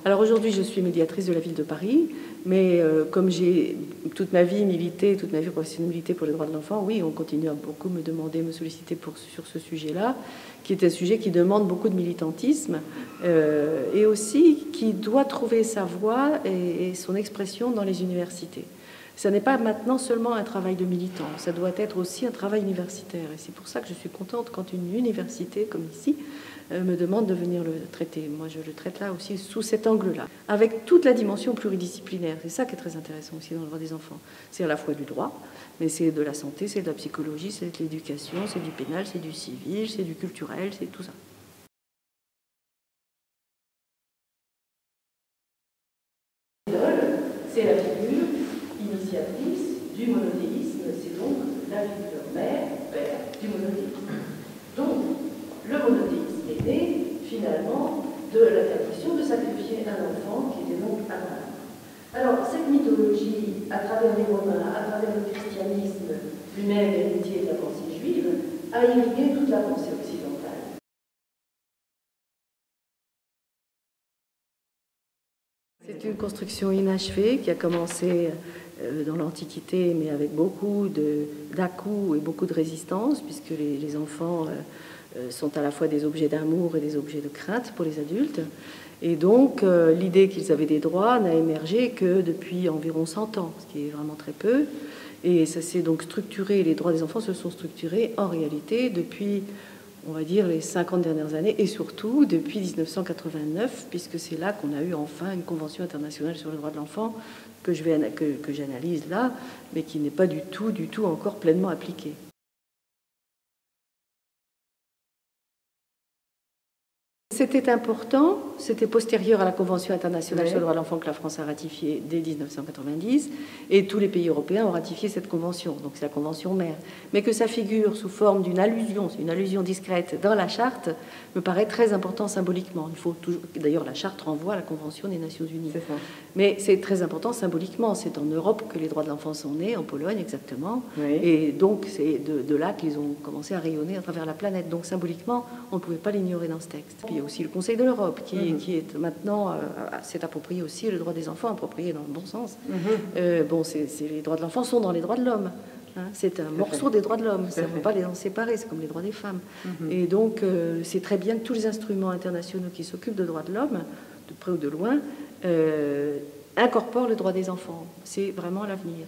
Alors aujourd'hui, je suis médiatrice de la ville de Paris, mais comme j'ai toute ma vie milité, toute ma vie professionnelle milité pour les droits de l'enfant, oui, on continue à beaucoup me demander, me solliciter sur ce sujet-là, qui est un sujet qui demande beaucoup de militantisme et aussi qui doit trouver sa voix et son expression dans les universités. Ça n'est pas maintenant seulement un travail de militant, ça doit être aussi un travail universitaire. Et c'est pour ça que je suis contente quand une université comme ici me demande de venir le traiter. Moi, je le traite là aussi sous cet angle-là, avec toute la dimension pluridisciplinaire. C'est ça qui est très intéressant aussi dans le droit des enfants. C'est à la fois du droit, mais c'est de la santé, c'est de la psychologie, c'est de l'éducation, c'est du pénal, c'est du civil, c'est du culturel, c'est tout ça. C'est la figure initiatrice du monothéisme, c'est donc la figure mère, père du monothéisme. Donc, le monothéisme est né, finalement, de l'interdiction de sacrifier un enfant qui était donc Abraham. Alors, cette mythologie, à travers les Romains, à travers le christianisme lui-même, héritier de la pensée juive, a irrigué toute la pensée occidentale. C'est une construction inachevée qui a commencé dans l'Antiquité, mais avec beaucoup d'à-coups et beaucoup de résistance, puisque les enfants sont à la fois des objets d'amour et des objets de crainte pour les adultes. Et donc, l'idée qu'ils avaient des droits n'a émergé que depuis environ 100 ans, ce qui est vraiment très peu. Et ça s'est donc structuré, les droits des enfants se sont structurés en réalité depuis, on va dire, les 50 dernières années, et surtout depuis 1989, puisque c'est là qu'on a eu enfin une convention internationale sur le droit de l'enfant que j'analyse là, mais qui n'est pas du tout encore pleinement appliquée. C'était important, c'était postérieur à la Convention internationale sur le droit de l'enfant que la France a ratifiée dès 1990, et tous les pays européens ont ratifié cette convention, donc c'est la convention mère. Mais que ça figure sous forme d'une allusion, c'est une allusion discrète dans la charte, me paraît très important symboliquement. Il faut toujours, d'ailleurs, la charte renvoie à la Convention des Nations Unies. C'est ça. Mais c'est très important symboliquement. C'est en Europe que les droits de l'enfant sont nés, en Pologne exactement, et donc c'est de là qu'ils ont commencé à rayonner à travers la planète. Donc symboliquement, on ne pouvait pas l'ignorer dans ce texte. Puis il y a aussi le Conseil de l'Europe qui est maintenant s'est approprié aussi le droit des enfants, approprié dans le bon sens. Bon, les droits de l'enfant sont dans les droits de l'homme. Hein, c'est un morceau des droits de l'homme, ça ne peut pas les en séparer, c'est comme les droits des femmes. Et donc, c'est très bien que tous les instruments internationaux qui s'occupent de droits de l'homme, de près ou de loin, incorporent le droit des enfants. C'est vraiment l'avenir.